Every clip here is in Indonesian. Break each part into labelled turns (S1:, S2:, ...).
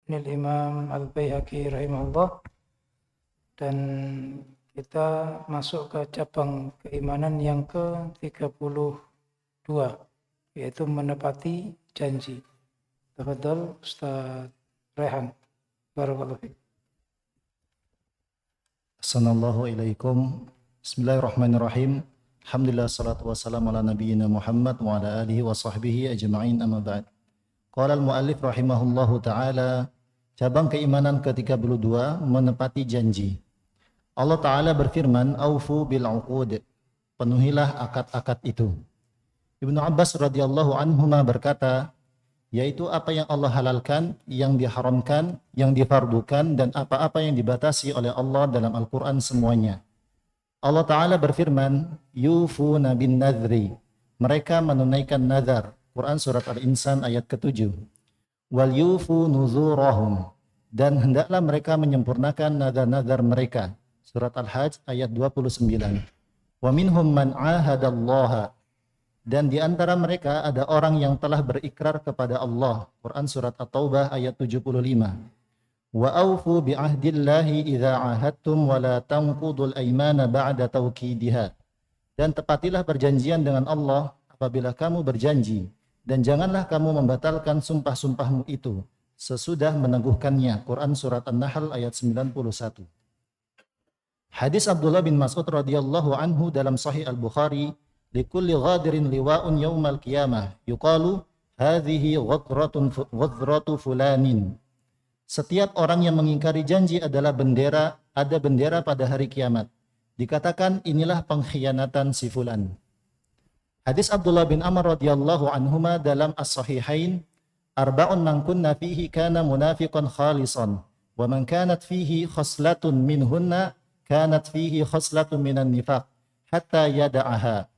S1: Imam Al-Baihaqi rahimahullah, dan kita masuk ke cabang keimanan yang ke-32, yaitu menepati janji. Tafadhal Ustaz Rehan. Barakallahu fiik.
S2: Assalamualaikum ilaikum. Bismillahirrahmanirrahim. Alhamdulillah salatu wassalamu ala nabiyyina Muhammad wa ala alihi wa sahbihi ajma'in, amma ba'd. Qala al-muallif rahimahullahu ta'ala, cabang keimanan ke-32, menepati janji. Allah Ta'ala berfirman, Aufu bil uqud, penuhilah akad-akad itu. Ibnu Abbas radhiyallahu anhuma berkata, yaitu apa yang Allah halalkan, yang diharamkan, yang difardukan, dan apa-apa yang dibatasi oleh Allah dalam Al-Quran semuanya. Allah Ta'ala berfirman, yufuna bin nadhri, mereka menunaikan nazar. Quran Surat Al-Insan ayat ke-7. Wal yufu nuzurahum, dan hendaklah mereka menyempurnakan nazar-nazar mereka. Surat Al-Hajj ayat 29. Wa minhum man ahadallaha, dan di antara mereka ada orang yang telah berikrar kepada Allah. Quran Surat At-Taubah ayat 75. Wa aufu bi ahdillahi idza ahadtum wa la tanqudul aymana ba'da tawkidiha. Dan tepatilah perjanjian dengan Allah apabila kamu berjanji, dan janganlah kamu membatalkan sumpah-sumpahmu itu sesudah meneguhkannya. Quran Surat An-Nahl ayat 91. Hadis Abdullah bin Mas'ud radhiyallahu anhu dalam Sahih Al-Bukhari, likulli ghadirin liwa'un yaumal qiyamah yuqalu hadhihi ghadratu fulanin. Setiap orang yang mengingkari janji adalah bendera, ada bendera pada hari kiamat. Dikatakan inilah pengkhianatan si fulan. Hadis Abdullah bin Amr radhiyallahu anhuma dalam As-Sahihain, arba'un man kunna fihi kana munafiqan khalisan, wa man kanat fihi khoslatun minhunna kanat fihi khoslatun minan nifaq hatta yada'aha.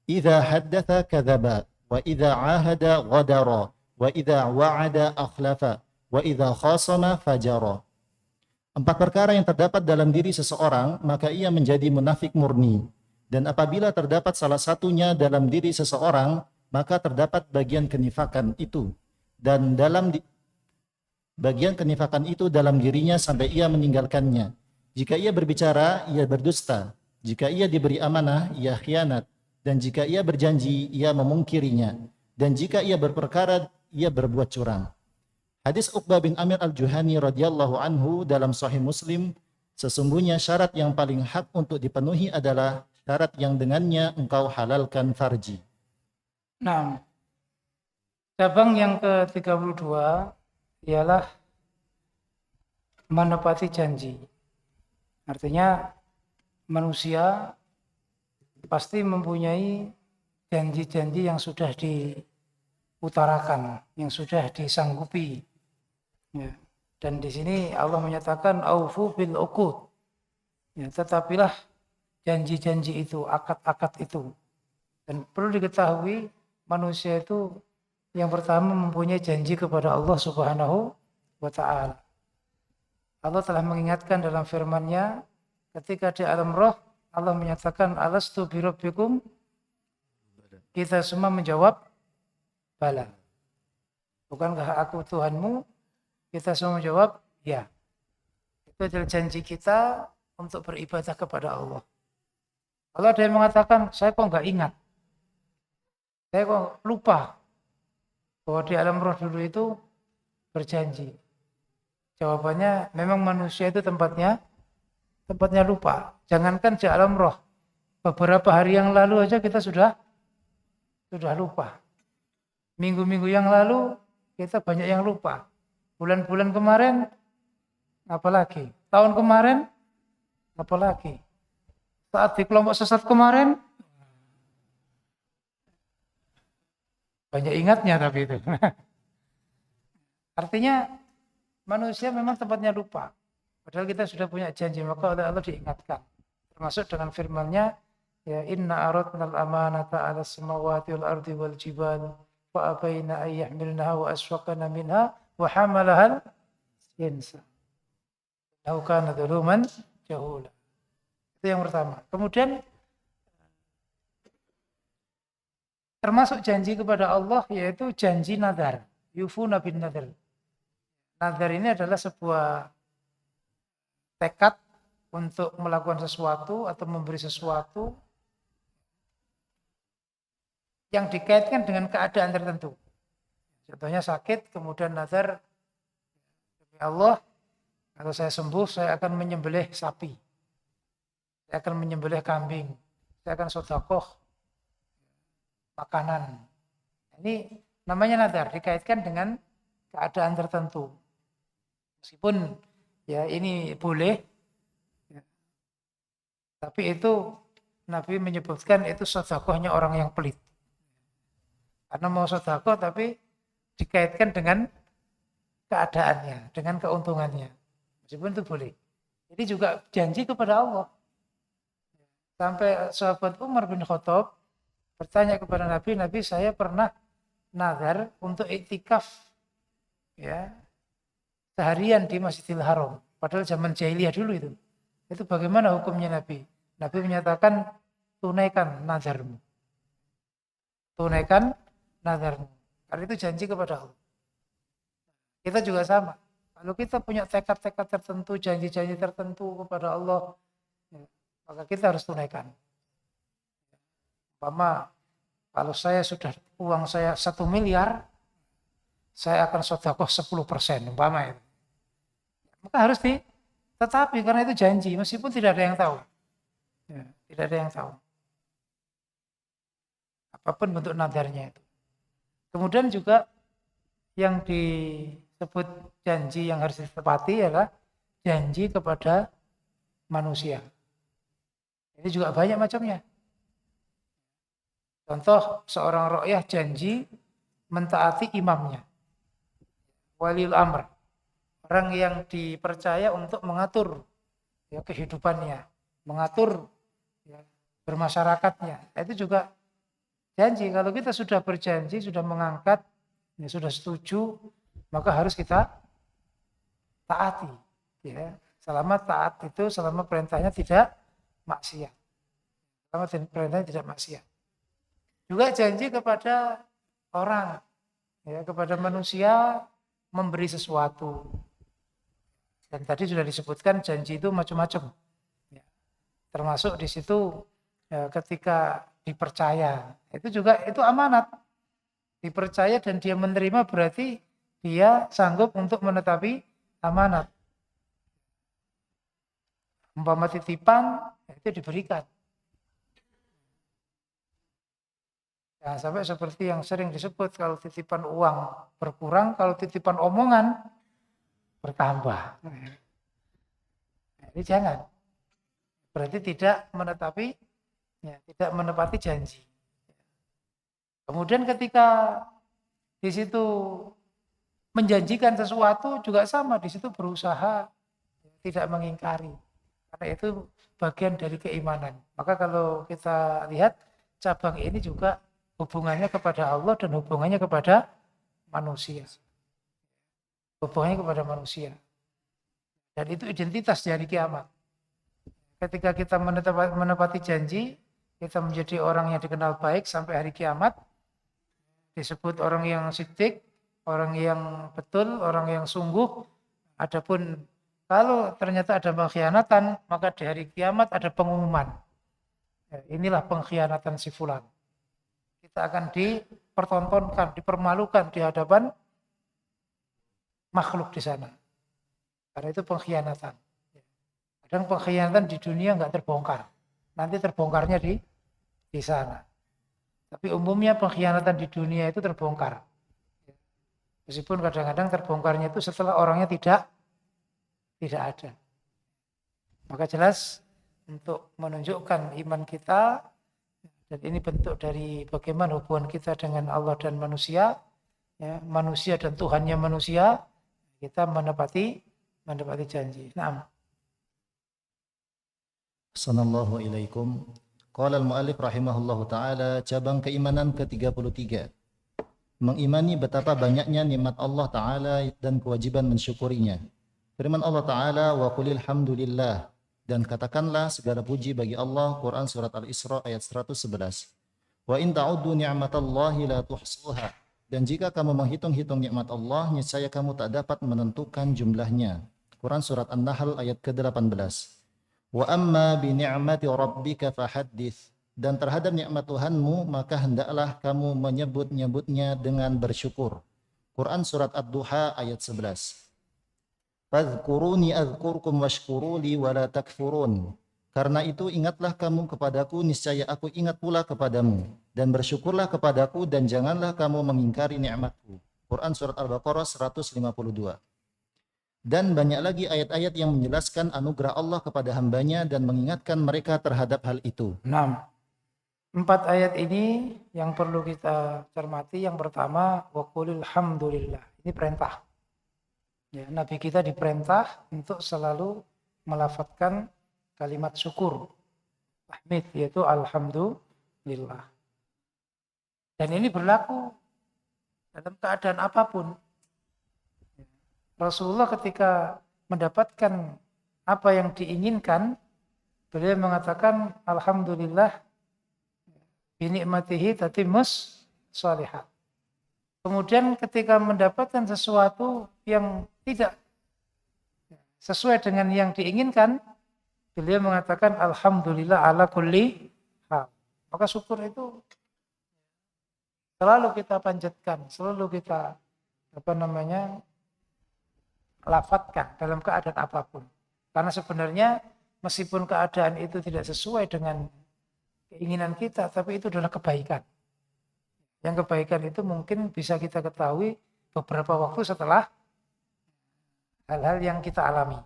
S2: Idza haddatha kadzaba, wa idza ahada ghadara, wa idza wa'ada akhlafa, wa idza khasama fajara. 4 perkara yang terdapat dalam diri seseorang, maka ia menjadi munafik murni. Dan apabila terdapat salah satunya dalam diri seseorang, maka terdapat bagian kenifakan itu. Dan bagian kenifakan itu dalam dirinya sampai ia meninggalkannya. Jika ia berbicara, ia berdusta. Jika ia diberi amanah, ia khianat. Dan jika ia berjanji, ia memungkirinya. Dan jika ia berperkara, ia berbuat curang. Hadis Uqbah bin Amir Al-Juhani radhiyallahu anhu dalam Sahih Muslim, sesungguhnya syarat yang paling hak untuk dipenuhi adalah syarat yang dengannya engkau halalkan farji.
S1: Nah, cabang yang ke-32 ialah menepati janji. Artinya manusia pasti mempunyai janji-janji yang sudah diutarakan, yang sudah disanggupi. Ya. Dan di sini Allah menyatakan aufu bil uqud. Ya, tetapilah janji-janji itu, akad-akad itu. Dan perlu diketahui manusia itu yang pertama mempunyai janji kepada Allah Subhanahu wa ta'ala. Allah telah mengingatkan dalam firman-Nya ketika di alam roh, Allah menyatakan alastu birabbikum, kita semua menjawab bala. Bukankah aku Tuhanmu? Kita semua menjawab ya. Itu adalah janji kita untuk beribadah kepada Allah. Kalau ada yang mengatakan saya kok enggak ingat, saya kok lupa bahwa di alam roh dulu itu berjanji. Jawabannya memang manusia itu tempatnya lupa. Jangankan di alam roh, beberapa hari yang lalu aja kita sudah lupa. Minggu-minggu yang lalu kita banyak yang lupa. Bulan-bulan kemarin apalagi, tahun kemarin apalagi, saat di kelompok sesat kemarin banyak ingatnya tapi itu. Artinya manusia memang tempatnya lupa. Padahal kita sudah punya janji, maka oleh Allah diingatkan. Termasuk dengan firman-Nya, ya inna aradnal amanata 'alas samawati wal ardi wal jibal fa abaina ay yahmilnaha wa asfaqna minha wa hamalahal insan. Innahu kana dzaluman jahula. Itu yang pertama. Kemudian termasuk janji kepada Allah yaitu janji nadar. Yufuna bin nadar. Nazar ini adalah sebuah tekad untuk melakukan sesuatu atau memberi sesuatu yang dikaitkan dengan keadaan tertentu. Contohnya sakit, kemudian nazar, demi Allah, kalau saya sembuh, saya akan menyembelih sapi. Saya akan menyembelih kambing. Saya akan sedekah makanan. Ini namanya nazar, dikaitkan dengan keadaan tertentu. Meskipun ya ini boleh, ya, tapi itu Nabi menyebutkan itu sedekahnya orang yang pelit. Karena mau sedekah tapi dikaitkan dengan keadaannya, dengan keuntungannya. Meskipun itu boleh. Jadi juga janji kepada Allah. Sampai sahabat Umar bin Khattab bertanya kepada Nabi, Nabi saya pernah nazar untuk iktikaf ya seharian di Masjidil Haram. Padahal zaman jahiliyah dulu itu. Itu bagaimana hukumnya Nabi? Nabi menyatakan tunaikan nazarmu. Tunaikan nazarmu. Karena itu janji kepada Allah. Kita juga sama. Kalau kita punya tekad-tekad tertentu, janji-janji tertentu kepada Allah, ya, maka kita harus tunaikan. Umpama kalau saya sudah uang saya 1 miliar, saya akan sedekah 10%, umpama itu. Maka harus tetapi karena itu janji, meskipun tidak ada yang tahu. Ya, tidak ada yang tahu. Apapun bentuk nadarnya itu. Kemudian juga yang disebut janji yang harus ditepati adalah janji kepada manusia. Ini juga banyak macamnya. Contoh seorang ro'yah janji mentaati imamnya. Waliul amr. Orang yang dipercaya untuk mengatur ya, kehidupannya, mengatur ya, bermasyarakatnya. Itu juga janji. Kalau kita sudah berjanji, sudah mengangkat, ya, sudah setuju, maka harus kita taati. Ya. Selama taat itu, selama perintahnya tidak maksiat. Selama perintahnya tidak maksiat. Juga janji kepada orang, ya, kepada manusia memberi sesuatu. Dan tadi sudah disebutkan janji itu macam-macam. Ya. Termasuk di situ ya, ketika dipercaya. Itu juga itu amanat. Dipercaya dan dia menerima berarti dia sanggup untuk menetapi amanat. Umpama titipan itu diberikan. Jangan sampai seperti yang sering disebut kalau titipan uang berkurang, kalau titipan omongan bertambah. Nah, ini jangan. Berarti tidak menetapi, ya, tidak menepati janji. Kemudian ketika di situ menjanjikan sesuatu juga sama, di situ berusaha tidak mengingkari. Karena itu bagian dari keimanan. Maka kalau kita lihat cabang ini juga hubungannya kepada Allah dan hubungannya kepada manusia. Hubungannya kepada manusia. Dan itu identitas dari kiamat. Ketika kita menepati janji, kita menjadi orang yang dikenal baik sampai hari kiamat. Disebut orang yang siddiq, orang yang betul, orang yang sungguh. Adapun kalau ternyata ada pengkhianatan, maka di hari kiamat ada pengumuman. Inilah pengkhianatan si fulan. Kita akan dipertontonkan, dipermalukan di hadapan makhluk di sana. Karena itu pengkhianatan. Kadang pengkhianatan di dunia nggak terbongkar. Nanti terbongkarnya di sana. Tapi umumnya pengkhianatan di dunia itu terbongkar. Meskipun kadang-kadang terbongkarnya itu setelah orangnya tidak ada. Maka jelas untuk menunjukkan iman kita, dan ini bentuk dari bagaimana hubungan kita dengan Allah dan manusia, ya, manusia dan Tuhannya manusia, kita menepati janji. Naam.
S2: Assalamualaikum ilaikum. Qala al-mu'allif rahimahullahu ta'ala, cabang keimanan ke-33. Mengimani betapa banyaknya nikmat Allah Ta'ala dan kewajiban mensyukurinya. Firman Allah Ta'ala, wa qulil hamdulillah, dan katakanlah segala puji bagi Allah. Quran Surat Al-Isra ayat 111. Wa in ta'uddu ni'matallahi la tuhsuha, Dan jika kamu menghitung-hitung nikmat Allah, niscaya kamu tak dapat menentukan jumlahnya. Quran Surat An-Nahl ayat ke-18. Wa amma bi ni'mati rabbika fahaddits. Dan terhadap nikmat Tuhanmu, maka hendaklah kamu menyebut-nyebutnya dengan bersyukur. Quran Surat Ad-Duha ayat 11. Fadhkuruni azkurkum washkuruli wala takfurun. Karena itu ingatlah kamu kepadaku, niscaya aku ingat pula kepadamu. Dan bersyukurlah kepadaku dan janganlah kamu mengingkari nikmatku. Quran Surat Al-Baqarah 152. Dan banyak lagi ayat-ayat yang menjelaskan anugerah Allah kepada hambanya dan mengingatkan mereka terhadap hal itu.
S1: 4 ayat ini yang perlu kita cermati. Yang pertama, wa qulil hamdulillah. Ini perintah. Ya, Nabi kita diperintah untuk selalu melafadzkan kalimat syukur, tahmid, yaitu alhamdulillah. Dan ini berlaku dalam keadaan apapun. Rasulullah ketika mendapatkan apa yang diinginkan, beliau mengatakan alhamdulillah bi ni'matihi tatimmus shalihat. Kemudian ketika mendapatkan sesuatu yang tidak sesuai dengan yang diinginkan, beliau mengatakan alhamdulillah ala kulli hal. Maka syukur itu selalu kita panjatkan, selalu kita lafadzkan dalam keadaan apapun. Karena sebenarnya meskipun keadaan itu tidak sesuai dengan keinginan kita, tapi itu adalah kebaikan. Yang kebaikan itu mungkin bisa kita ketahui beberapa waktu setelah hal-hal yang kita alami.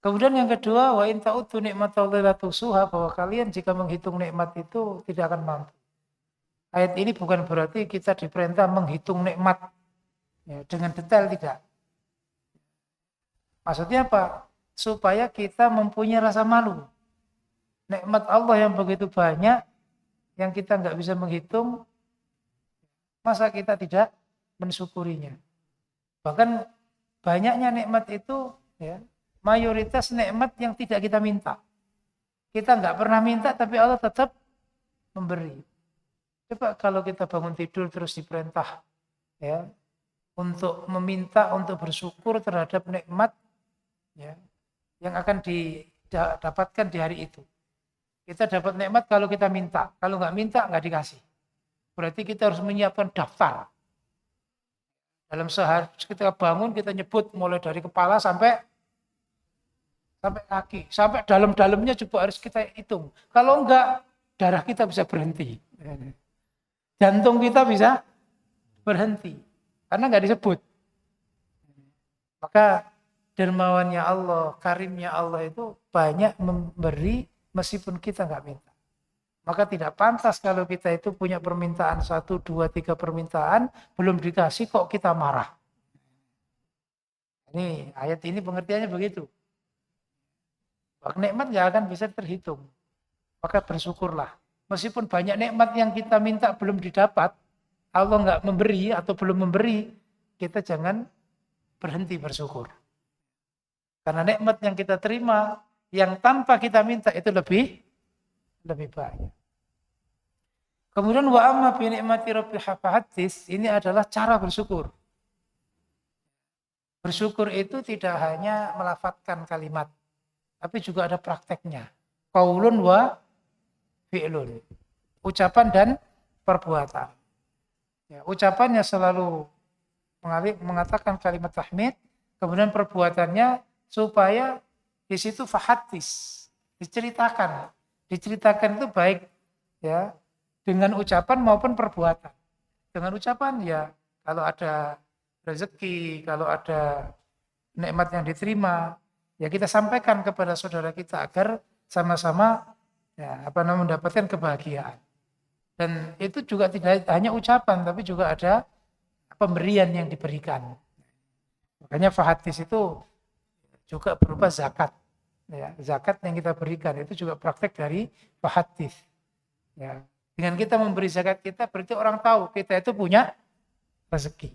S1: Kemudian yang kedua, wa in ta'uddu ni'matallahi la tuhsuha, bahwa kalian jika menghitung nikmat itu tidak akan mampu. Ayat ini bukan berarti kita diperintah menghitung nikmat ya, dengan detail, tidak. Maksudnya apa? Supaya kita mempunyai rasa malu. Nikmat Allah yang begitu banyak, yang kita nggak bisa menghitung, masa kita tidak mensyukurinya. Bahkan banyaknya nikmat itu ya, mayoritas nikmat yang tidak kita minta. Kita nggak pernah minta tapi Allah tetap memberi. Coba kalau kita bangun tidur terus diperintah ya untuk meminta, untuk bersyukur terhadap nikmat ya, yang akan didapatkan di hari itu. Kita dapat nikmat kalau kita minta, kalau nggak minta nggak dikasih. Berarti kita harus menyiapkan daftar. Dalam sehari kita bangun, kita nyebut mulai dari kepala sampai kaki. Sampai dalam-dalamnya juga harus kita hitung. Kalau enggak, darah kita bisa berhenti. Jantung kita bisa berhenti. Karena enggak disebut. Maka dermawannya Allah, karimnya Allah itu banyak memberi meskipun kita enggak minta. Maka tidak pantas kalau kita itu punya permintaan 1, 2, 3 permintaan, belum dikasih kok kita marah. Ini ayat ini pengertiannya begitu. Nikmat gak akan bisa terhitung. Maka bersyukurlah. Meskipun banyak nikmat yang kita minta belum didapat, Allah nggak memberi atau belum memberi, kita jangan berhenti bersyukur. Karena nikmat yang kita terima, yang tanpa kita minta itu lebih banyak. Kemudian wa amma bi ni'mati rabbil hafahatis, ini adalah cara bersyukur. Bersyukur itu tidak hanya melafadzkan kalimat, tapi juga ada prakteknya. Qaulun wa fi'lun. Ucapan dan perbuatan. Ya, ucapannya selalu mengatakan kalimat tahmid, kemudian perbuatannya supaya di situ fahatis, diceritakan. Diceritakan itu baik ya dengan ucapan maupun perbuatan. Dengan ucapan ya kalau ada rezeki, kalau ada nikmat yang diterima, ya kita sampaikan kepada saudara kita agar sama-sama ya mendapatkan kebahagiaan. Dan itu juga tidak hanya ucapan, tapi juga ada pemberian yang diberikan. Makanya fahatis itu juga berupa zakat. Ya, zakat yang kita berikan itu juga praktek dari fahatis. Ya, dengan kita memberi zakat kita berarti orang tahu kita itu punya rezeki.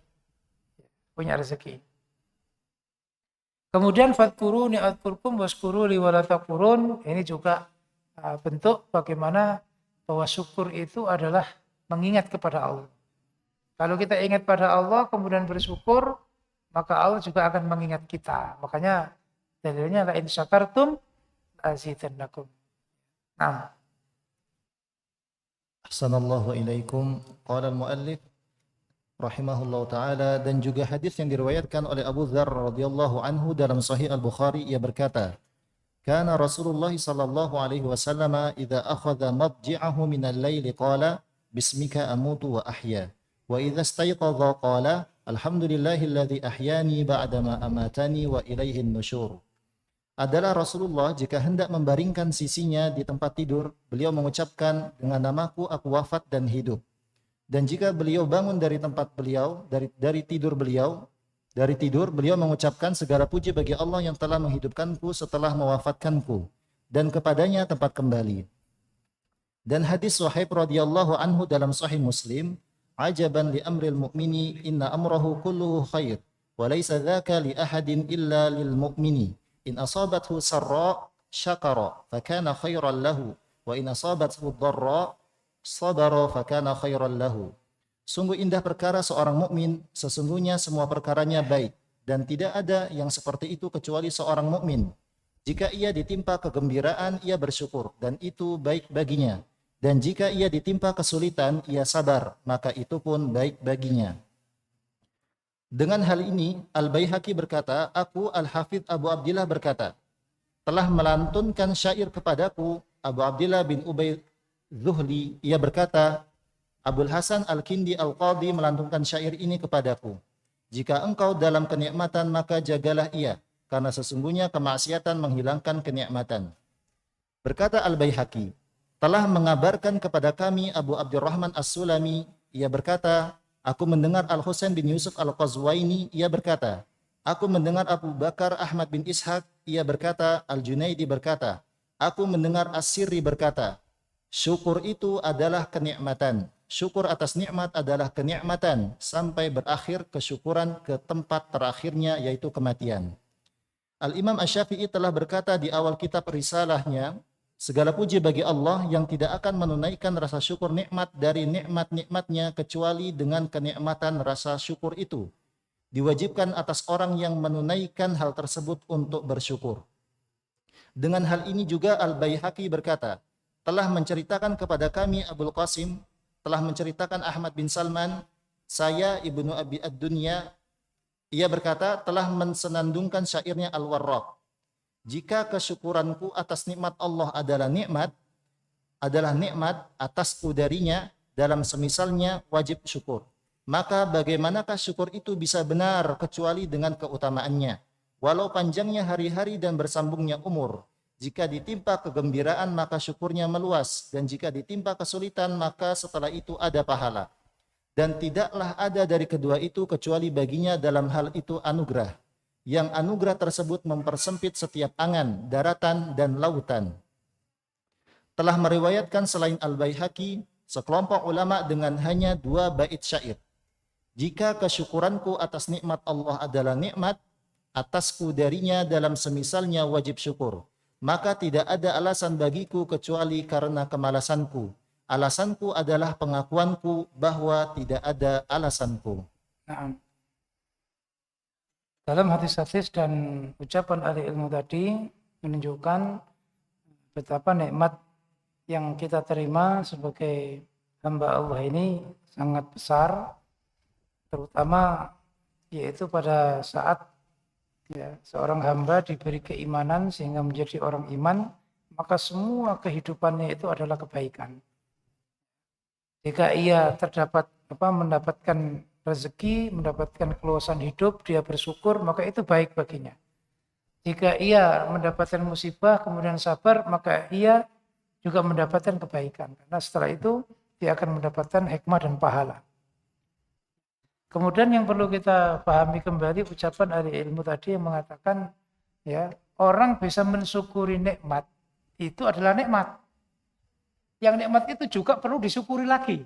S1: Punya rezeki. Kemudian fadkuruni adkurkum waskuru li wala takfurun, ini juga bentuk bagaimana bahwa syukur itu adalah mengingat kepada Allah. Kalau kita ingat pada Allah kemudian bersyukur, maka Allah juga akan mengingat kita. Makanya dalilnya la in syakartum azidannakum. Nah,
S2: Ahsanallahu ilaikum. Qala al-muallif rahimahullahu taala, dan juga hadis yang diriwayatkan oleh Abu Dzar radhiyallahu anhu dalam Sahih Al-Bukhari, ia berkata, "Kana Rasulullah sallallahu alaihi wasallam idza akhadha madji'ahu min al-laili qala bismika amutu wa ahya wa idza istayqadha qala alhamdulillahilladzi ahyani ba'dama amatani wa ilaihin nusyur." Adalah Rasulullah jika hendak membaringkan sisinya di tempat tidur, beliau mengucapkan, dengan namaku aku wafat dan hidup. Dan jika beliau bangun dari tempat beliau, dari tidur beliau mengucapkan, segala puji bagi Allah yang telah menghidupkanku setelah mewafatkanku, dan kepadanya tempat kembali. Dan hadis Suhaib radhiyallahu anhu dalam Sahih Muslim, ajaban li amril mu'mini inna amrahu kulluhu khair wa laysa dzaka li ahadin illa lil mu'mini in asabathu sarra syakara fakana khairan lahu wa in asabathu dharra sabara fakana khairan lahu. Sungguh indah perkara seorang mukmin, sesungguhnya semua perkaranya baik, dan tidak ada yang seperti itu kecuali seorang mukmin. Jika ia ditimpa kegembiraan, ia bersyukur, dan itu baik baginya. Dan jika ia ditimpa kesulitan, ia sabar, maka itu pun baik baginya. Dengan hal ini, Al-Baihaqi berkata, aku Al-Hafidh Abu Abdillah berkata, telah melantunkan syair kepadaku Abu Abdillah bin Ubay Zuhli, ia berkata, Abul Hasan Al-Kindi Al-Qadhi melantunkan syair ini kepadaku. Jika engkau dalam kenikmatan, maka jagalah ia, karena sesungguhnya kemaksiatan menghilangkan kenikmatan. Berkata Al-Baihaqi, telah mengabarkan kepada kami Abu Abdurrahman As-Sulami, ia berkata, aku mendengar Al-Husain bin Yusuf Al-Qazwaini, ia berkata, aku mendengar Abu Bakar Ahmad bin Ishaq, ia berkata, Al-Junaidi berkata, aku mendengar As-Sirri berkata, syukur itu adalah kenikmatan. Syukur atas nikmat adalah kenikmatan sampai berakhir kesyukuran ke tempat terakhirnya, yaitu kematian. Al-Imam Asy-Syafi'i telah berkata di awal kitab risalahnya, segala puji bagi Allah yang tidak akan menunaikan rasa syukur nikmat dari nikmat-nikmatnya kecuali dengan kenikmatan rasa syukur itu diwajibkan atas orang yang menunaikan hal tersebut untuk bersyukur. Dengan hal ini juga Al-Baihaqi berkata, telah menceritakan kepada kami Abul Qasim, telah menceritakan Ahmad bin Salman, saya Ibnu Abi Ad-Dunya, ia berkata, telah mensenandungkan syairnya Al-Warraq. Jika kesyukuranku atas nikmat Allah adalah nikmat atasku darinya, dalam semisalnya wajib syukur. Maka bagaimanakah syukur itu bisa benar kecuali dengan keutamaannya? Walau panjangnya hari-hari dan bersambungnya umur. Jika ditimpa kegembiraan, maka syukurnya meluas. Dan jika ditimpa kesulitan, maka setelah itu ada pahala. Dan tidaklah ada dari kedua itu kecuali baginya dalam hal itu anugerah. Yang anugerah tersebut mempersempit setiap angan, daratan, dan lautan. Telah meriwayatkan selain Al-Baihaqi, sekelompok ulama dengan hanya 2 bait syair. Jika kesyukuranku atas nikmat Allah adalah nikmat, atasku darinya dalam semisalnya wajib syukur. Maka tidak ada alasan bagiku kecuali karena kemalasanku. Alasanku adalah pengakuanku bahwa tidak ada alasanku.
S1: nah, dalam hadis-hadis dan ucapan ahli ilmu tadi menunjukkan betapa nikmat yang kita terima sebagai hamba Allah ini sangat besar, terutama yaitu pada saat ya, seorang hamba diberi keimanan sehingga menjadi orang iman, maka semua kehidupannya itu adalah kebaikan. Jika ia mendapatkan rezeki, mendapatkan keluasan hidup, dia bersyukur, maka itu baik baginya. Jika ia mendapatkan musibah, kemudian sabar, maka ia juga mendapatkan kebaikan. Karena setelah itu, dia akan mendapatkan hikmah dan pahala. Kemudian yang perlu kita pahami kembali ucapan ahli ilmu tadi yang mengatakan ya, orang bisa mensyukuri nikmat itu adalah nikmat. Yang nikmat itu juga perlu disyukuri lagi.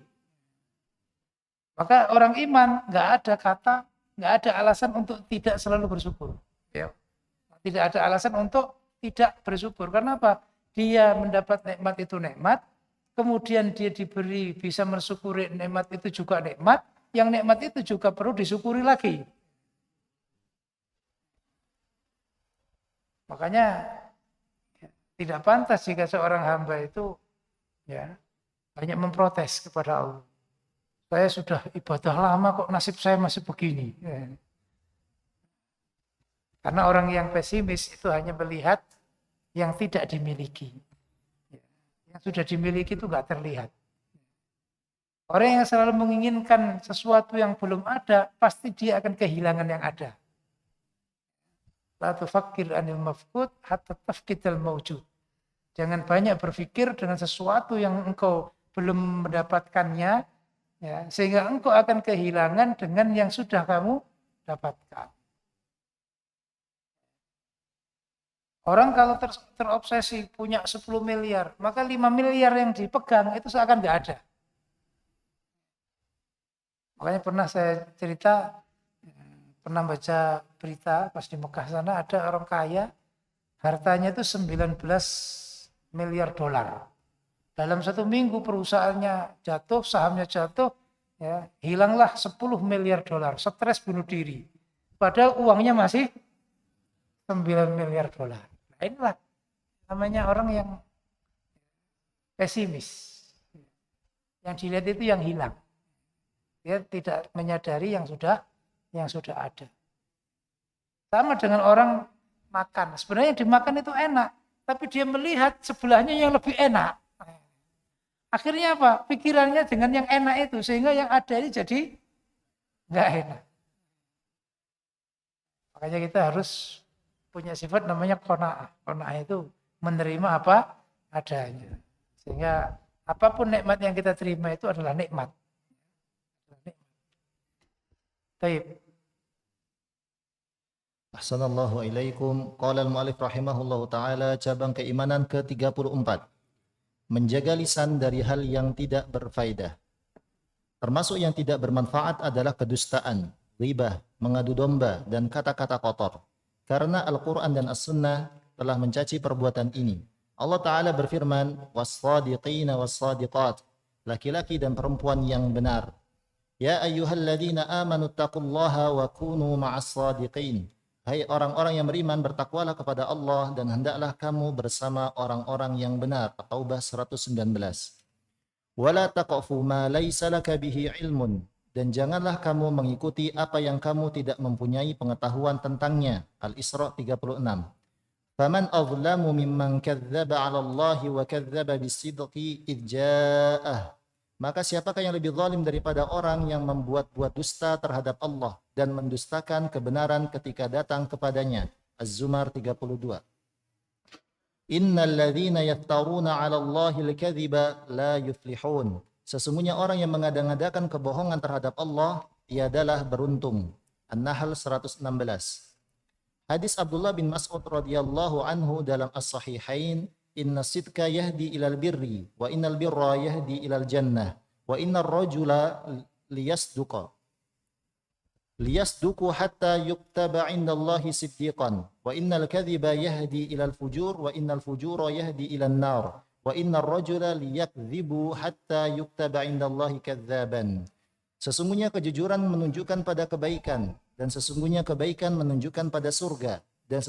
S1: Maka orang iman nggak ada alasan untuk tidak selalu bersyukur. Ya. Tidak ada alasan untuk tidak bersyukur. Karena apa? Dia mendapat nikmat itu nikmat, kemudian dia bisa mensyukuri nikmat itu juga nikmat. yang nikmat itu juga perlu disyukuri lagi. Makanya tidak pantas jika seorang hamba itu ya banyak memprotes kepada Allah. Saya sudah ibadah lama kok nasib saya masih begini. Karena orang yang pesimis itu hanya melihat yang tidak dimiliki. Yang sudah dimiliki itu nggak terlihat. Orang yang selalu menginginkan sesuatu yang belum ada, pasti dia akan kehilangan yang ada. La tufakkir anil mafqud hatta tafqidal mawjud. Jangan banyak berpikir dengan sesuatu yang engkau belum mendapatkannya, ya, sehingga engkau akan kehilangan dengan yang sudah kamu dapatkan. Orang kalau terobsesi punya 10 miliar, maka 5 miliar yang dipegang itu seakan nggak ada. Makanya pernah saya cerita, pernah baca berita pas di Mekah sana ada orang kaya, hartanya itu 19 miliar dolar. Dalam 1 minggu perusahaannya jatuh, sahamnya jatuh, ya, hilanglah 10 miliar dolar, stres bunuh diri. Padahal uangnya masih 9 miliar dolar. Nah, inilah namanya orang yang pesimis. Yang dilihat itu yang hilang. Dia tidak menyadari yang sudah ada. Sama dengan orang makan. Sebenarnya yang dimakan itu enak, tapi dia melihat sebelahnya yang lebih enak. Akhirnya apa? Pikirannya dengan yang enak itu, sehingga yang ada ini jadi nggak enak. Makanya kita harus punya sifat namanya qanaah. Qanaah itu menerima apa adanya. Sehingga apapun nikmat yang kita terima itu adalah nikmat. Baik.
S2: Ahsanallahu ilaikum. Qala al-mu'allif rahimahullahu ta'ala, cabang keimanan ke-34. Menjaga lisan dari hal yang tidak berfaedah. Termasuk yang tidak bermanfaat adalah kedustaan, ghibah, mengadu domba, dan kata-kata kotor. Karena Al-Quran dan As-Sunnah telah mencaci perbuatan ini. Allah Ta'ala berfirman, was-sadiqina was-sadiqat, laki-laki dan perempuan yang benar. Ya ayyuhalladzina amanu taqullaha wa kunu ma'as-sadiqin. Hai orang-orang yang beriman, bertakwalah kepada Allah dan hendaklah kamu bersama orang-orang yang benar. At-Taubah 119. Wala taqfu ma laysa laka bihi ilmun. Dan janganlah kamu mengikuti apa yang kamu tidak mempunyai pengetahuan tentangnya. Al-Isra 36. Faman azlamu mimman kadzdzaba 'ala Allahi wa kadzdzaba bis-sidqi idh ja'ah. Maka siapakah yang lebih zalim daripada orang yang membuat-buat dusta terhadap Allah dan mendustakan kebenaran ketika datang kepadanya. Az-Zumar 32. Innal ladzina yaftaruna 'ala Allahi al-kadhiba la yuflihun. Sesungguhnya orang yang mengada-ngadakan kebohongan terhadap Allah, ia adalah beruntung. An-Nahl 116. Hadis Abdullah bin Mas'ud radhiyallahu anhu dalam As-Sahihain, inna sidqa yahdi ilal birri wa innal birra yahdi ilal jannah wa innar rajula liyasduku hatta yuktaba indallahi siddiqan wa innal kadhiba yahdi ilal fujur wa innal fujura yahdi ilan nar wa innar rajula liyakdzibu hatta yuktaba indallahi kadzaban. Sesungguhnya kejujuran menunjukkan pada kebaikan dan sesungguhnya kebaikan menunjukkan pada surga dan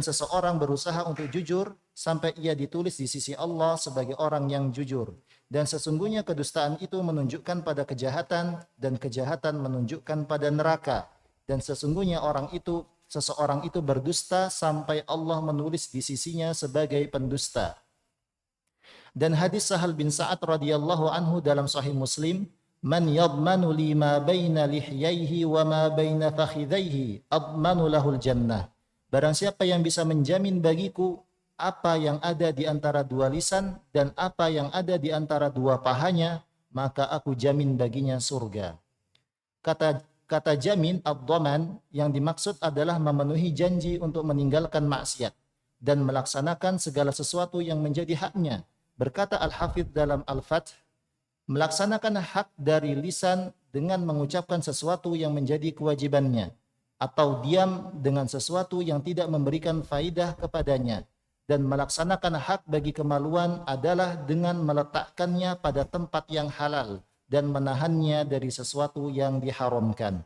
S2: seseorang berusaha untuk jujur sampai ia ditulis di sisi Allah sebagai orang yang jujur, dan sesungguhnya kedustaan itu menunjukkan pada kejahatan dan kejahatan menunjukkan pada neraka, dan sesungguhnya seseorang itu berdusta sampai Allah menulis di sisinya sebagai pendusta. Dan hadis Sahal bin Sa'ad radhiyallahu anhu dalam Sahih Muslim, man yadmanu li ma baina lihyaihi wa ma baina fakhidhaihi admanu lahul jannah. Barang siapa yang bisa menjamin bagiku apa yang ada di antara dua lisan dan apa yang ada di antara dua pahanya, maka aku jamin baginya surga. Kata jamin, ad-dhaman, yang dimaksud adalah memenuhi janji untuk meninggalkan maksiat dan melaksanakan segala sesuatu yang menjadi haknya. Berkata Al-Hafidh dalam Al-Fath, melaksanakan hak dari lisan dengan mengucapkan sesuatu yang menjadi kewajibannya, atau diam dengan sesuatu yang tidak memberikan faidah kepadanya, dan melaksanakan hak bagi kemaluan adalah dengan meletakkannya pada tempat yang halal dan menahannya dari sesuatu yang diharamkan.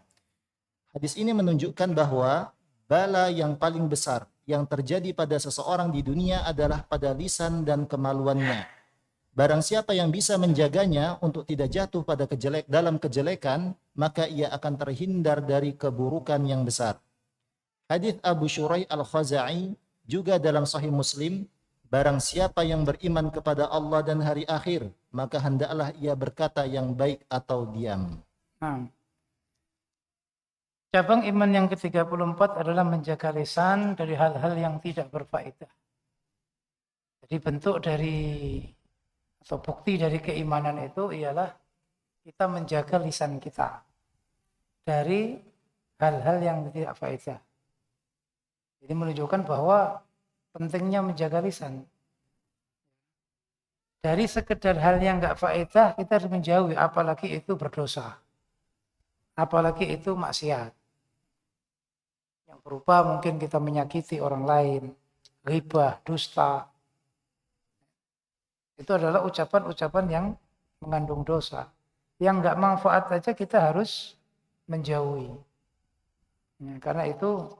S2: Hadis ini menunjukkan bahwa bala yang paling besar yang terjadi pada seseorang di dunia adalah pada lisan dan kemaluannya. Barang siapa yang bisa menjaganya untuk tidak jatuh pada dalam kejelekan, maka ia akan terhindar dari keburukan yang besar. Hadis Abu Syurai Al-Khazai juga dalam Sahih Muslim, barang siapa yang beriman kepada Allah dan hari akhir, maka hendaklah ia berkata yang baik atau diam.
S1: Nah, cabang iman yang ke-34 adalah menjaga lisan dari hal-hal yang tidak berfaedah. Jadi bentuk dari atau bukti dari keimanan itu ialah kita menjaga lisan kita dari hal-hal yang tidak faedah. Jadi menunjukkan bahwa pentingnya menjaga lisan. Dari sekedar hal yang enggak faedah kita harus menjauhi, apalagi itu berdosa. Apalagi itu maksiat. Yang berupa mungkin kita menyakiti orang lain, ghibah, dusta. Itu adalah ucapan-ucapan yang mengandung dosa. Yang enggak manfaat aja kita harus menjauhi. Ya, karena itu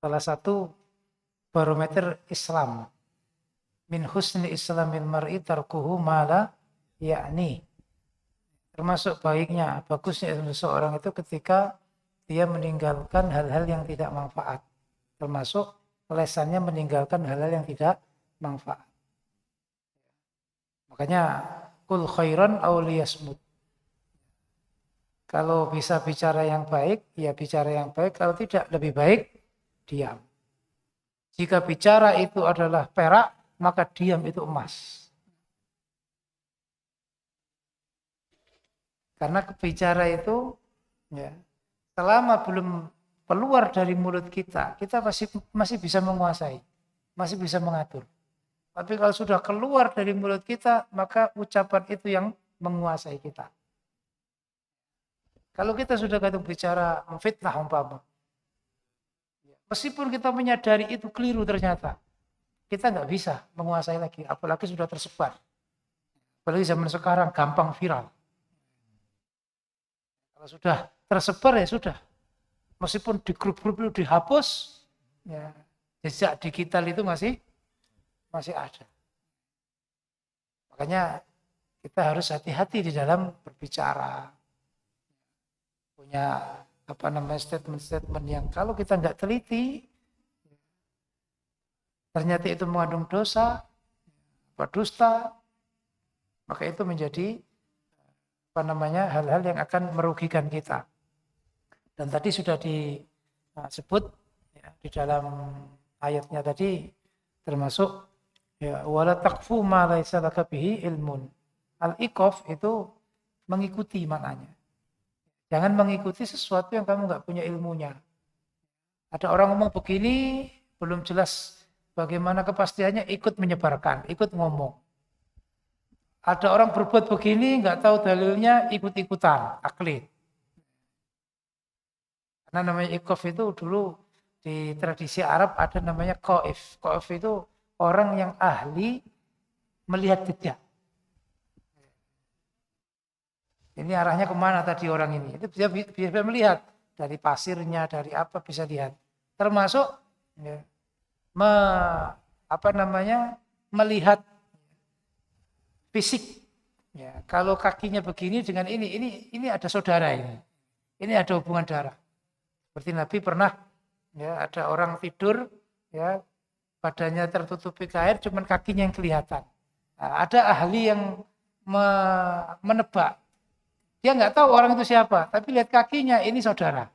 S1: salah satu barometer Islam. Min husni islamil mar'i tarkuhu ma la ya'ni. Termasuk baiknya, bagusnya seseorang itu ketika dia meninggalkan hal-hal yang tidak manfaat. Termasuk lesannya meninggalkan hal-hal yang tidak manfaat. Makanya kul khairan aw liyasmut. Kalau bisa bicara yang baik, ya bicara yang baik. Kalau tidak, lebih baik diam. Jika bicara itu adalah perak, maka diam itu emas. Karena bicara itu, ya, selama belum keluar dari mulut kita, kita masih bisa menguasai, masih bisa mengatur. Tapi kalau sudah keluar dari mulut kita, maka ucapan itu yang menguasai kita. Kalau kita sudah kadang bicara memfitnah umpama, meskipun kita menyadari itu keliru ternyata, kita nggak bisa menguasai lagi, apalagi sudah tersebar. Apalagi zaman sekarang gampang viral. Kalau sudah tersebar ya sudah. Meskipun di grup-grup itu dihapus, ya, jejak digital itu masih ada. Makanya kita harus hati-hati di dalam berbicara. Punya statement-statement yang kalau kita nggak teliti, ternyata itu mengandung dosa, dusta, maka itu menjadi hal-hal yang akan merugikan kita. Dan tadi sudah disebut ya, di dalam ayatnya tadi termasuk ya wala taqfu ma laisa laka bihi ilmun. Al-iqaf itu mengikuti maknanya. Jangan mengikuti sesuatu yang kamu nggak punya ilmunya. Ada orang ngomong begini, belum jelas bagaimana kepastiannya, ikut menyebarkan, ikut ngomong. Ada orang berbuat begini, nggak tahu dalilnya, ikut-ikutan, taklid. Karena namanya iqaf itu dulu di tradisi Arab ada namanya qaif. Qaif itu orang yang ahli melihat jejak. Ini arahnya kemana tadi orang ini? Itu bisa melihat dari pasirnya, dari apa bisa lihat. Termasuk ya, melihat fisik. Ya, kalau kakinya begini dengan ini ada saudara ini. Ini ada hubungan darah. Seperti Nabi pernah ya ada orang tidur ya badannya tertutupi kain cuman kakinya yang kelihatan. Nah, ada ahli yang menebak. Dia nggak tahu orang itu siapa, tapi lihat kakinya ini saudara.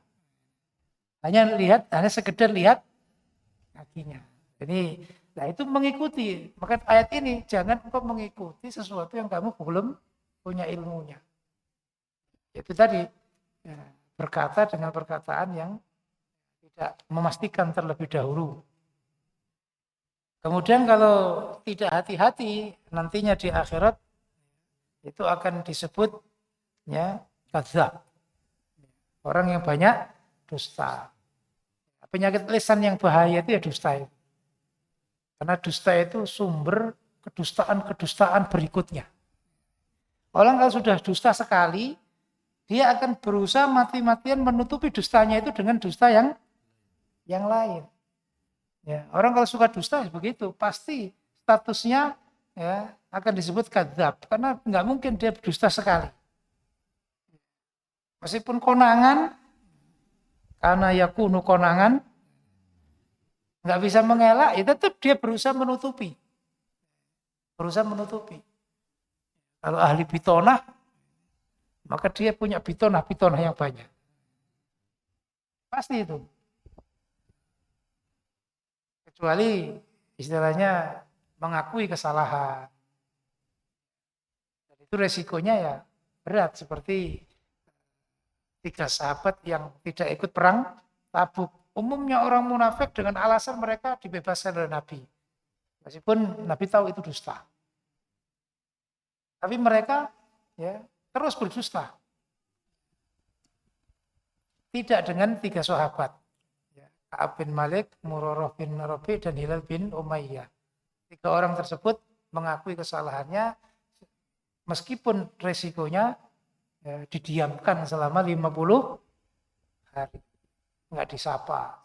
S1: Hanya sekedar lihat kakinya. Jadi, nah itu mengikuti. Maka ayat ini jangan engkau mengikuti sesuatu yang kamu belum punya ilmunya. Itu tadi ya, berkata dengan perkataan yang tidak memastikan terlebih dahulu. Kemudian kalau tidak hati-hati nantinya di akhirat itu akan disebut ya kadzab. Orang yang banyak dusta. Penyakit lisan yang bahaya itu ya dusta itu. Karena dusta itu sumber kedustaan-kedustaan berikutnya. Orang kalau sudah dusta sekali, dia akan berusaha mati-matian menutupi dustanya itu dengan dusta yang lain. Ya, orang kalau suka dusta begitu, pasti statusnya ya akan disebut kadzab karena nggak mungkin dia dusta sekali. Meskipun konangan, karena yakunu konangan, nggak bisa mengelak, ya tetap dia berusaha menutupi. Berusaha menutupi. Kalau ahli bitonah, maka dia punya bitonah yang banyak. Pasti itu. Kecuali istilahnya mengakui kesalahan. Dan itu resikonya ya berat, seperti 3 sahabat yang tidak ikut perang Tabuk. Umumnya orang munafik dengan alasan mereka dibebaskan oleh Nabi. Meskipun Nabi tahu itu dusta. Tapi mereka ya terus berdusta. Tidak dengan 3 sahabat. Ka'ab bin Malik, Murarah bin Rabi, dan Hilal bin Umayyah. 3 orang tersebut mengakui kesalahannya meskipun resikonya ya, didiamkan selama 50 hari. Enggak disapa.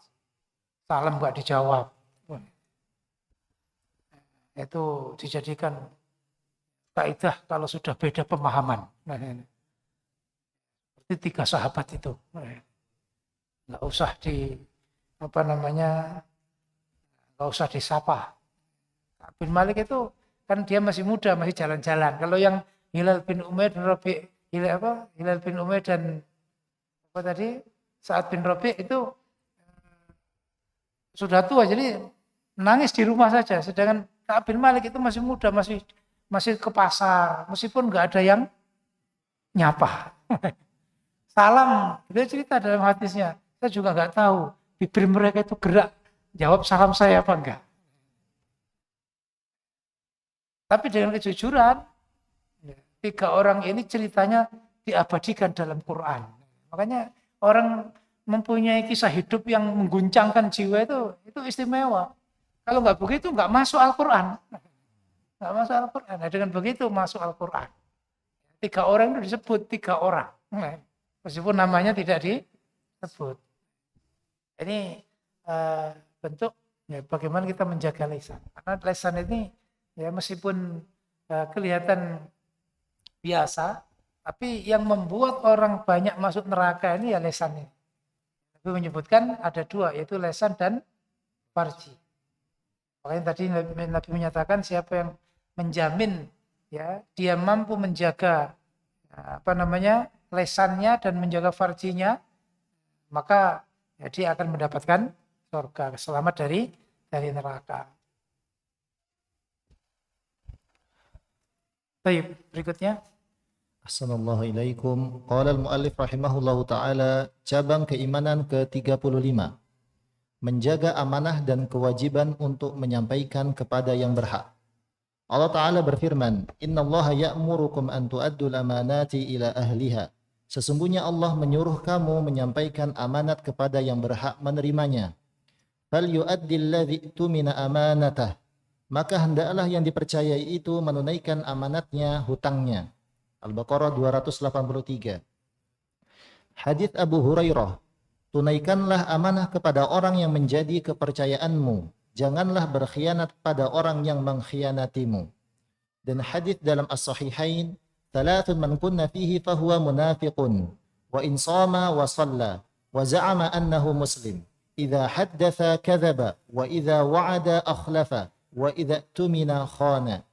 S1: Salam enggak dijawab. Itu dijadikan kaidah kalau sudah beda pemahaman. Seperti 3 sahabat itu. Enggak usah enggak usah disapa. Bin Malik itu kan dia masih muda, masih jalan-jalan. Kalau yang Hilal bin Umayyah dan Rabi, Hilal bin Umayyah dan Sa'ad bin Rabi itu sudah tua, jadi nangis di rumah saja. Sedangkan Ka'ab bin Malik itu masih muda, masih ke pasar, meskipun nggak ada yang nyapa. Salam, dia cerita dalam hadisnya. Saya juga nggak tahu bibir mereka itu gerak jawab salam saya apa enggak. Tapi dengan kejujuran, 3 orang ini ceritanya diabadikan dalam Quran. Makanya orang mempunyai kisah hidup yang mengguncangkan jiwa itu istimewa. Kalau nggak begitu nggak masuk Al-Quran. Nggak masuk Al-Quran. Nah, dengan begitu masuk Al-Quran. 3 orang itu disebut 3 orang. Meskipun namanya tidak disebut. Ini bentuk ya, bagaimana kita menjaga lisan. Karena lisan ini ya meskipun kelihatan biasa, tapi yang membuat orang banyak masuk neraka ini ya lisan ini. Nabi menyebutkan ada 2, yaitu lisan dan farji. Makanya tadi Nabi menyatakan siapa yang menjamin ya dia mampu menjaga lisannya dan menjaga farjinya, maka ya, dia akan mendapatkan surga, selamat dari neraka. Baik, berikutnya.
S2: Assalamualaikum ilaikum. Qala al-muallif rahimahullahu taala, cabang keimanan ke-35. Menjaga amanah dan kewajiban untuk menyampaikan kepada yang berhak. Allah Ta'ala berfirman, Innallaha ya'murukum an tu'addul amanati ila ahliha. Sesungguhnya Allah menyuruh kamu menyampaikan amanat kepada yang berhak menerimanya. Fal yu'addil ladzi tumina amanatah. Maka hendaklah yang dipercayai itu menunaikan amanatnya, hutangnya. Al-Baqarah 283. Hadits Abu Hurairah. Tunaikanlah amanah kepada orang yang menjadi kepercayaanmu. Janganlah berkhianat pada orang yang mengkhianatimu. Dan hadits dalam As-Sahihain, Thalathun man kunna fihi fahuwa munafiqun, wa in sama wa salla, wa za'ama annahu muslim. Idza haddatha kadzaba, wa idza wa'ada akhlafa, wa idza tumina khana.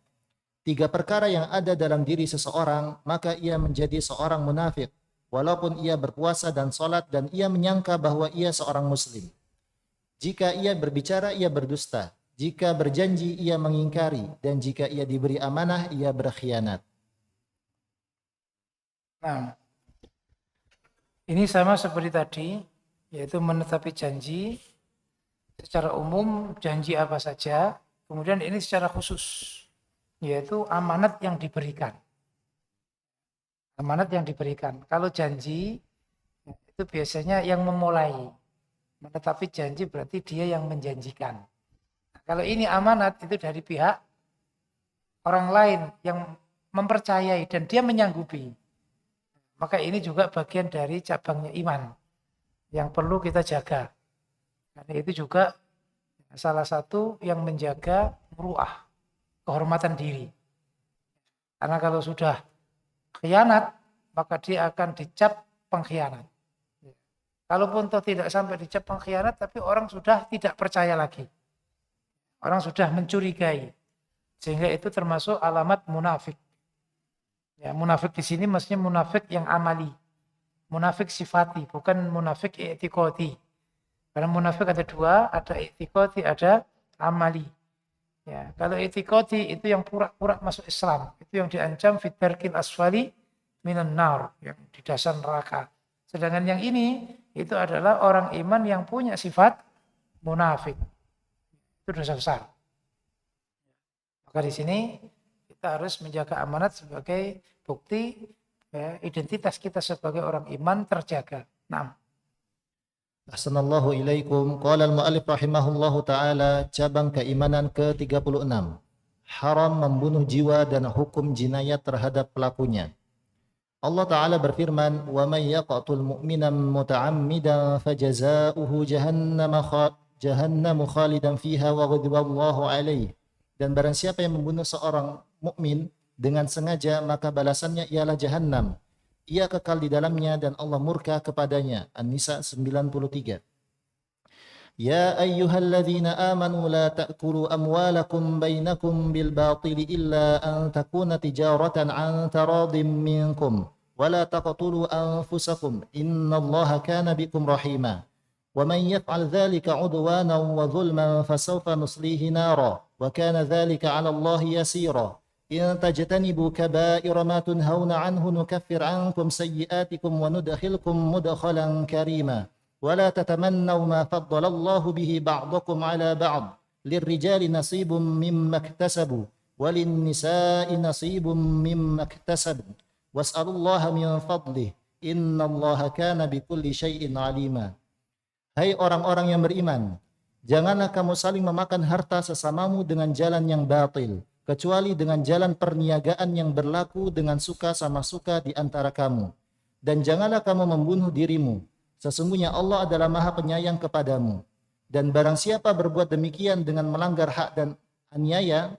S2: 3 perkara yang ada dalam diri seseorang, maka ia menjadi seorang munafik, walaupun ia berpuasa dan salat dan ia menyangka bahwa ia seorang muslim. Jika ia berbicara, ia berdusta. Jika berjanji, ia mengingkari. Dan jika ia diberi amanah, ia berkhianat.
S1: Nah, ini sama seperti tadi, yaitu menetapi janji secara umum, janji apa saja. Kemudian ini secara khusus, yaitu amanat yang diberikan. Amanat yang diberikan. Kalau janji, itu biasanya yang memulai. Menetapi janji berarti dia yang menjanjikan. Kalau ini amanat, itu dari pihak orang lain yang mempercayai dan dia menyanggupi. Maka ini juga bagian dari cabangnya iman yang perlu kita jaga. Karena itu juga salah satu yang menjaga muruah, kehormatan diri. Karena kalau sudah khianat, maka dia akan dicap pengkhianat. Kalaupun toh tidak sampai dicap pengkhianat, tapi orang sudah tidak percaya lagi. Orang sudah mencurigai. Sehingga itu termasuk alamat munafik. Ya, munafik di sini maksudnya munafik yang amali. Munafik sifati, bukan munafik i'tiqadi. Karena munafik ada dua, ada i'tiqadi, ada amali. Ya, kalau i'tiqadi itu yang pura-pura masuk Islam, itu yang diancam fit darkil asfali minan nar, yang di dasar neraka. Sedangkan yang ini itu adalah orang iman yang punya sifat munafik. Itu dosa besar. Maka di sini kita harus menjaga amanat sebagai bukti ya, identitas kita sebagai orang iman terjaga. Naam.
S2: Ahsanallahu ilaikum. Qala al-mu'allif rahimahullahu ta'ala, cabang keimanan ke-36. Haram membunuh jiwa dan hukum jinayat terhadap pelakunya. Allah Ta'ala berfirman, وَمَنْ يَقْتُلْ مُؤْمِنًا مُتَعَمِّدًا فَجَزَاؤُهُ جَهَنَّمُ خَالِدًا فِيهَا وَغَضِبَ اللَّهُ عَلَيْهِ. Dan barang siapa yang membunuh seorang mukmin dengan sengaja, maka balasannya ialah Jahannam. Ia kekal di dalamnya dan Allah murka kepadanya. An-Nisa 93. Ya ayyuhalladzina amanu la ta'kulu amwalakum bainakum bil batili illa an takuna tijaratan an taradim minkum wa la taqtulu anfusakum innallaha kana bikum rahima. ومن يفعل ذلك عدوانا وظلما فسوف نصليه نارا وكان ذلك على الله يسيرا إن تجتنبوا كبائر ما تنهون عنه نكفر عنكم سيئاتكم وندخلكم مدخلا كريما ولا تتمنوا ما فضل الله به بعضكم على بعض للرجال نصيب مما اكتسبوا وللنساء نصيب مما اكتسبوا واسألوا الله من فضله إن الله كان بكل شيء عليما. Hai orang-orang yang beriman, janganlah kamu saling memakan harta sesamamu dengan jalan yang batil, kecuali dengan jalan perniagaan yang berlaku dengan suka sama suka di antara kamu. Dan janganlah kamu membunuh dirimu, sesungguhnya Allah adalah Maha Penyayang kepadamu. Dan barang siapa berbuat demikian dengan melanggar hak dan aniaya,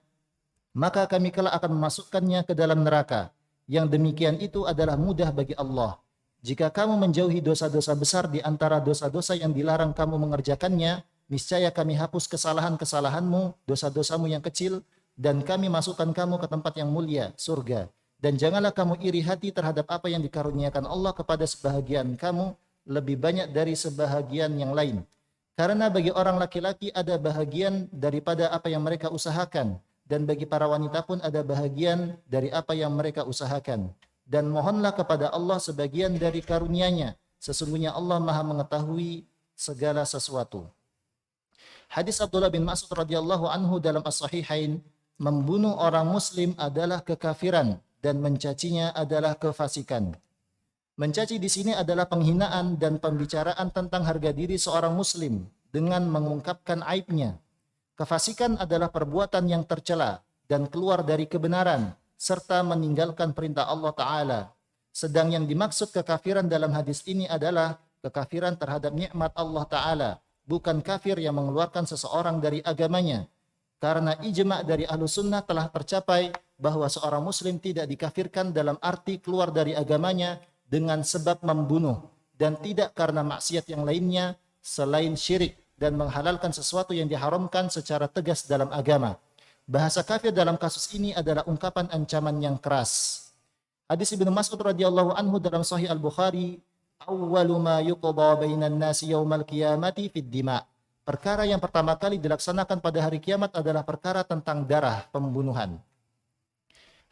S2: maka kami kelak akan memasukkannya ke dalam neraka. Yang demikian itu adalah mudah bagi Allah. Jika kamu menjauhi dosa-dosa besar di antara dosa-dosa yang dilarang kamu mengerjakannya, niscaya kami hapus kesalahan-kesalahanmu, dosa-dosamu yang kecil, dan kami masukkan kamu ke tempat yang mulia, surga. Dan janganlah kamu iri hati terhadap apa yang dikaruniakan Allah kepada sebahagian kamu, lebih banyak dari sebahagian yang lain. Karena bagi orang laki-laki ada bahagian daripada apa yang mereka usahakan, dan bagi para wanita pun ada bahagian dari apa yang mereka usahakan. Dan mohonlah kepada Allah sebagian dari karunia-Nya. Sesungguhnya Allah Maha mengetahui segala sesuatu. Hadis Abdullah bin Mas'ud radhiyallahu anhu dalam As-Sahihain, membunuh orang muslim adalah kekafiran dan mencacinya adalah kefasikan. Mencaci di sini adalah penghinaan dan pembicaraan tentang harga diri seorang muslim dengan mengungkapkan aibnya. Kefasikan adalah perbuatan yang tercela dan keluar dari kebenaran, serta meninggalkan perintah Allah Ta'ala. Sedang yang dimaksud kekafiran dalam hadis ini adalah kekafiran terhadap nikmat Allah Ta'ala, bukan kafir yang mengeluarkan seseorang dari agamanya. Karena ijma' dari ahlu sunnah telah tercapai bahwa seorang muslim tidak dikafirkan dalam arti keluar dari agamanya dengan sebab membunuh, dan tidak karena maksiat yang lainnya selain syirik dan menghalalkan sesuatu yang diharamkan secara tegas dalam agama. Bahasa kafir dalam kasus ini adalah ungkapan ancaman yang keras. Hadis Ibnu Mas'ud radhiyallahu anhu dalam Sahih Al-Bukhari, awwalu ma yuqda bainan nasi yaumal qiyamati fid dima. Perkara yang pertama kali dilaksanakan pada hari kiamat adalah perkara tentang darah, pembunuhan.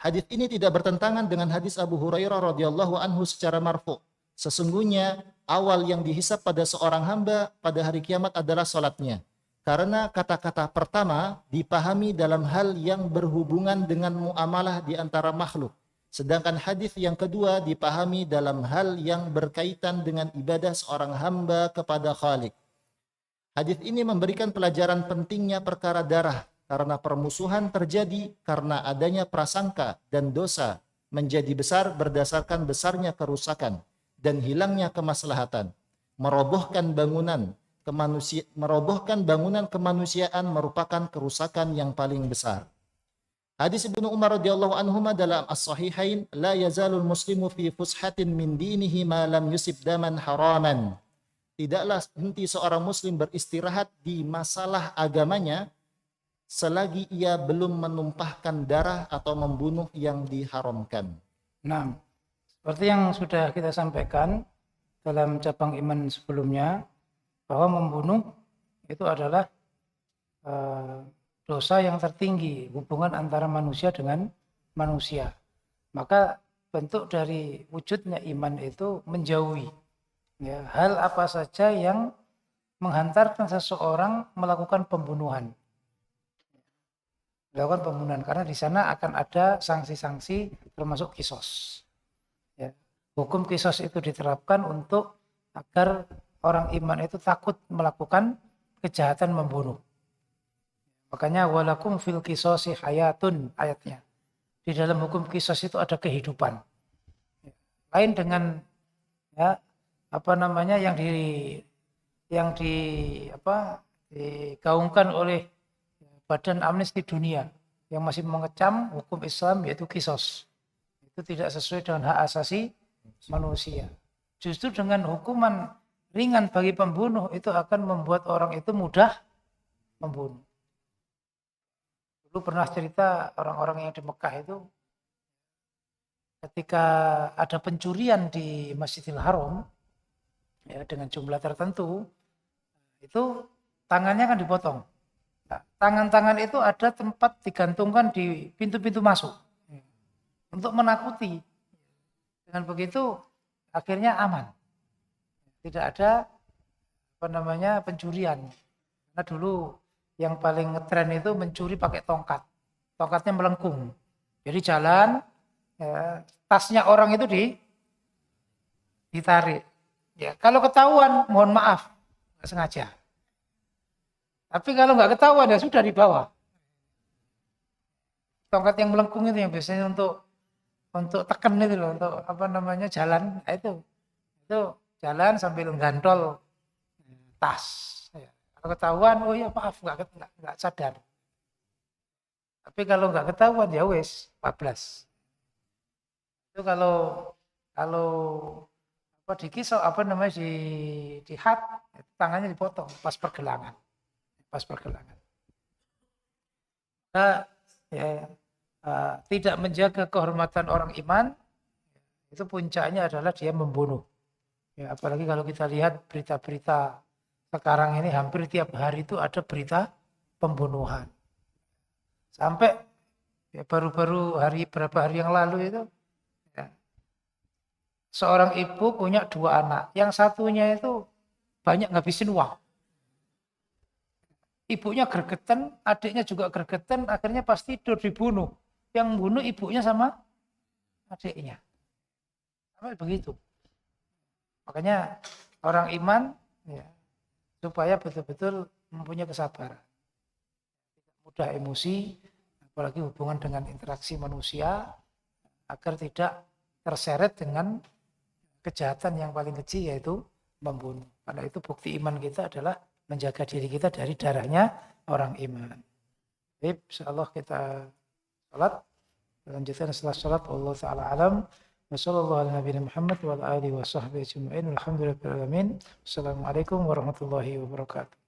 S2: Hadis ini tidak bertentangan dengan hadis Abu Hurairah radhiyallahu anhu secara marfu. Sesungguhnya awal yang dihisab pada seorang hamba pada hari kiamat adalah salatnya. Karena kata-kata pertama dipahami dalam hal yang berhubungan dengan muamalah di antara makhluk. Sedangkan hadis yang kedua dipahami dalam hal yang berkaitan dengan ibadah seorang hamba kepada Khalik. Hadis ini memberikan pelajaran pentingnya perkara darah karena permusuhan terjadi karena adanya prasangka dan dosa menjadi besar berdasarkan besarnya kerusakan dan hilangnya kemaslahatan. Merobohkan bangunan kemanusiaan merupakan kerusakan yang paling besar. Hadis Ibnu Umar radhiyallahu anhuma dalam As-Sahihain, la yazalul muslimu fi fushatin min dinihi ma lam yusib daman haraman. Tidaklah henti seorang muslim beristirahat di masalah agamanya selagi ia belum menumpahkan darah atau membunuh yang diharamkan.
S1: Nah, seperti yang sudah kita sampaikan dalam cabang iman sebelumnya, bahwa membunuh itu adalah dosa yang tertinggi, hubungan antara manusia dengan manusia. Maka bentuk dari wujudnya iman itu menjauhi ya, hal apa saja yang menghantarkan seseorang melakukan pembunuhan. Karena di sana akan ada sanksi-sanksi termasuk kisos. Ya. Hukum kisos itu diterapkan untuk agar orang iman itu takut melakukan kejahatan membunuh. Makanya walakum fil kisosi hayatun ayatnya. Di dalam hukum kisos itu ada kehidupan. Lain dengan ya yang digaungkan oleh Badan Amnesti Dunia yang masih mengecam hukum Islam yaitu kisos. Itu tidak sesuai dengan hak asasi manusia. Justru dengan hukuman ringan bagi pembunuh itu akan membuat orang itu mudah membunuh. Dulu pernah cerita orang-orang yang di Mekah itu ketika ada pencurian di Masjidil Haram ya, dengan jumlah tertentu itu tangannya kan dipotong. Nah, tangan-tangan itu ada tempat digantungkan di pintu-pintu masuk untuk menakuti. Dengan begitu akhirnya aman. Tidak ada pencurian. Karena dulu yang paling ngetren itu mencuri pakai tongkat. Tongkatnya melengkung. Jadi jalan, ya, tasnya orang itu ditarik. Ya, kalau ketahuan, mohon maaf, nggak sengaja. Tapi kalau nggak ketahuan ya sudah dibawa. Tongkat yang melengkung itu yang biasanya untuk tekan itu loh, untuk jalan. Nah, itu jalan sambil gantol tas. Ya. Kalau ketahuan, oh ya maaf nggak sadar. Tapi kalau nggak ketahuan ya wes 14. Itu kalau dikisau di had tangannya dipotong pas pergelangan. Nah, tidak menjaga kehormatan orang iman itu puncaknya adalah dia membunuh. Ya, apalagi kalau kita lihat berita-berita sekarang ini hampir tiap hari itu ada berita pembunuhan. Sampai ya, baru-baru beberapa hari yang lalu itu ya, seorang ibu punya 2 anak. Yang satunya itu banyak ngabisin uang. Ibunya gregetan, adiknya juga gregetan, akhirnya pas tidur dibunuh. Yang bunuh ibunya sama adiknya. Sampai begitu. Makanya orang iman ya, supaya betul-betul mempunyai kesabaran. Tidak mudah emosi, apalagi hubungan dengan interaksi manusia, agar tidak terseret dengan kejahatan yang paling keji yaitu membunuh. Karena itu bukti iman kita adalah menjaga diri kita dari darahnya orang iman. Baik, insyaallah kita salat. Lanjutkan setelah salat, Allah taala alam. Wassallallahu ala nabiyina Muhammad wa ala alihi wa sahbihi ajma'in. Alhamdulillahirabbil alamin. Assalamualaikum warahmatullahi wabarakatuh.